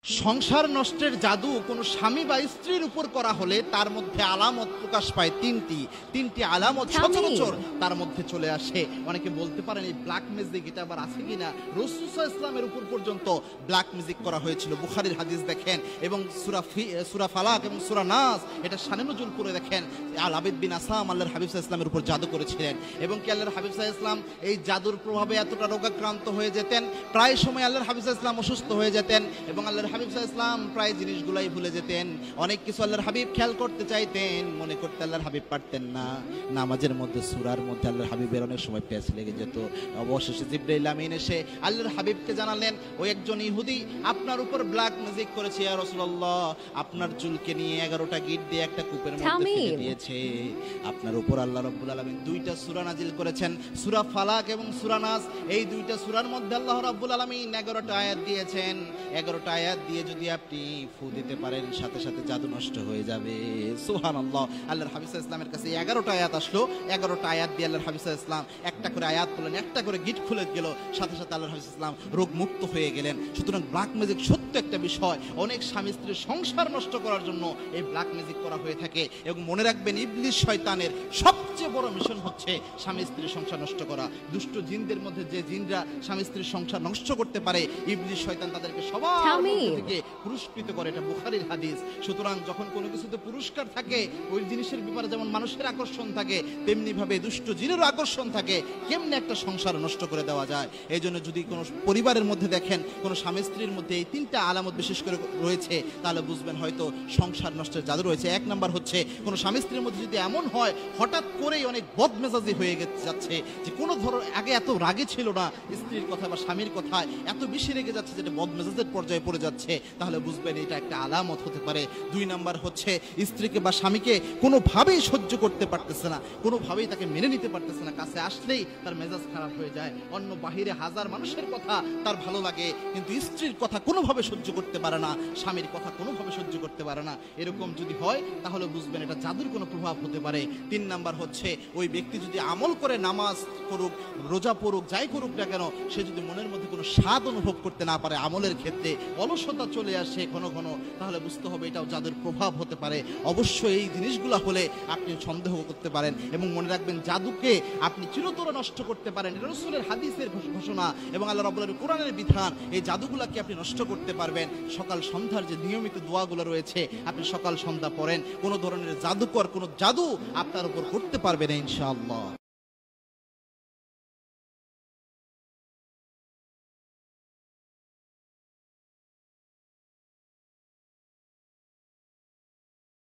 সংসার নষ্টের জাদু কোনো স্বামী বা স্ত্রীর উপর করা হলে তার মধ্যে আলামত প্রকাশ পায় তিনটি আলামত সচরাচর তার মধ্যে চলে আসে। অনেকে বলতে পারেন এই ব্ল্যাক ম্যাজিক এটা আবার আছে কিনা? রাসূল সাল্লাল্লাহু আলাইহি ওয়াসাল্লামের উপর পর্যন্ত ব্ল্যাক ম্যাজিক করা হয়েছিল। বুখারীর হাদিস দেখেন এবং সূরা ফালাক এবং সূরা নাস এটা শানে নুজুল করে দেখেন। আবিদ বিন আসাম আল্লাহর হাবিব সাল্লাল্লাহু আলাইহি ওয়াসাল্লামের উপর জাদু করেছিলেন এবং কি আল্লাহর হাবিব সাল্লাল্লাহু আলাইহি ওয়াসাল্লাম এই জাদুর প্রভাবে এতটা রোগাক্রান্ত হয়ে যেতেন, প্রায় সময় আল্লাহর হাবিব সাল্লাল্লাহু আলাইহি ওয়াসাল্লাম অসুস্থ হয়ে যেতেন এবং আল্লাহর হাবিব সাল্লাল্লাহু আলাইহি ওয়াসাল্লাম প্রায় জিনিসগুলাই ভুলে যেতেন। অনেক কিছু আল্লাহর হাবিব খেয়াল করতে চাইতেন, মনে করতে আল্লাহর হাবিব পারতেন না। নামাজের মধ্যে সূরার মধ্যে আল্লাহর হাবিবের অনেক সময় পেঁচ লেগে যেত। অবশেষে জিবরাইল আমিন এসে আল্লাহর হাবিবকে জানালেন, ওই একজন ইহুদি আপনার উপর ব্ল্যাক ম্যাজিক করেছে ইয়া রাসূলুল্লাহ, আপনার চুলকে নিয়ে 11টা গিট দিয়ে একটা কূপের মধ্যে ফেলে দিয়েছে। আপনার উপর আল্লাহ রাব্বুল আলামিন দুইটা সূরা নাজিল করেছেন, সূরা ফালাক এবং সূরা নাস। এই দুইটা সূরার মধ্যে আল্লাহ রাব্বুল আলামিন 11টা আয়াত দিয়েছেন। 11টা আয়াত দিয়ে যদি আপনি ফু দিতে পারেন সাথে সাথে জাদু নষ্ট হয়ে যাবে। সুবহানাল্লাহ। আল্লাহর হাবিব সাল্লাল্লাহু আলাইহি ওয়াসাল্লামের কাছে 11টা আয়াত আসলো। 11টা আয়াত দিয়ে আল্লাহর হাবিব সাল্লাল্লাহু আলাইহি ওয়াসাল্লাম একটা করে আয়াত বললেন, একটা করে গিট খুলে গেল, সাথে সাথে আল্লাহর হাবিব সাল্লাল্লাহু আলাইহি ওয়াসাল্লাম রোগ মুক্ত হয়ে গেলেন। সুতরাং ব্ল্যাক ম্যাজিক সত্য একটা বিষয়। অনেক স্বামী স্ত্রীর সংসার নষ্ট করার জন্য এই ব্ল্যাক ম্যাজিক করা হয়ে থাকে। এবং মনে রাখবেন ইবলিস শয়তানের সবচেয়ে বড় মিশন হচ্ছে স্বামী স্ত্রীর সংসার নষ্ট করা। দুষ্ট জিনদের মধ্যে যে জিনরা স্বামী স্ত্রীর সংসার নষ্ট করতে পারে, ইবলিস শয়তান তাদেরকে সবার মধ্যে থেকে পুরস্কৃত করে। এটা বুখারীর হাদিস। সুতরাং যখন কোনো কিছুতে পুরস্কার থাকে, ওই জিনিসের ব্যাপারে যেমন মানুষের আকর্ষণ থাকে, তেমনি ভাবে দুষ্ট জিনেরও আকর্ষণ থাকে কেমনে একটা সংসার নষ্ট করে দেওয়া যায়। এই জন্য যদি কোনো পরিবারের মধ্যে দেখেন কোনো স্বামী স্ত্রীর মধ্যে এই তিনটা আলামত বিশেষ করে রয়েছে, তাহলে বুঝবেন হয়তো সংসার নষ্টের জাদু রয়েছে। এক নাম্বার হচ্ছে কোনো স্বামী স্ত্রীর মধ্যে যদি এমন হয় হঠাৎ করেই অনেক বদমেজাজি হয়ে যাচ্ছে, যে কোনো ধরো আগে এত রাগে ছিল না স্ত্রীর কথা বা স্বামীর কথায়, এত বেশি রেগে যাচ্ছে যেটা বদমেজাজের পর্যায়ে পড়ে যাচ্ছে, তাহলে বুঝবেন এটা একটা আলামত হতে পারে। দুই নাম্বার হচ্ছে স্ত্রীকে বা স্বামীকে কোনোভাবেই সহ্য করতে পারতেছে না, কোনোভাবেই তাকে মেনে নিতে পারতেছে না, কাছে আসলেই তার মেজাজ খারাপ হয়ে যায়। অন্য বাহিরে হাজার মানুষের কথা তার ভালো লাগে, কিন্তু স্ত্রীর কথা কোনোভাবে সহ্য করতে পারে না, স্বামীর কথা কোনোভাবে সহ্য করতে পারে না। এরকম যদি হয় তাহলে বুঝবেন এটা জাদুর কোনো প্রভাব হতে পারে। তিন নাম্বার হচ্ছে ওই ব্যক্তি যদি আমল করে, নামাজ করুক, রোজা পড়ুক, যাই করুক না কেন, সে যদি মনের মধ্যে কোনো স্বাদ অনুভব করতে না পারে, আমলের ক্ষেত্রে অলসতা চলে আসে ঘন ঘন, তাহলে বুঝতে হবে এটাও জাদুর প্রভাব হতে পারে। অবশ্যই এই জিনিসগুলো হলে আপনি সন্দেহ করতে পারেন। এবং মনে রাখবেন জাদুকে আপনি চিরতরে নষ্ট করতে পারেন। এটা রাসূলের হাদিসের ঘোষণা এবং আল্লাহ রাব্বুল আলামিন কোরআনের বিধান। এই জাদুগুলাকে আপনি নষ্ট করতে পারবেন। সকাল সন্ধ্যার যে নিয়মিত দোয়াগুলো রয়েছে, আপনি সকাল সন্ধ্যা পড়েন, কোনো ধরনের জাদুকর কোনো জাদু আপনার উপর করতে পারবে না ইনশাআল্লাহ।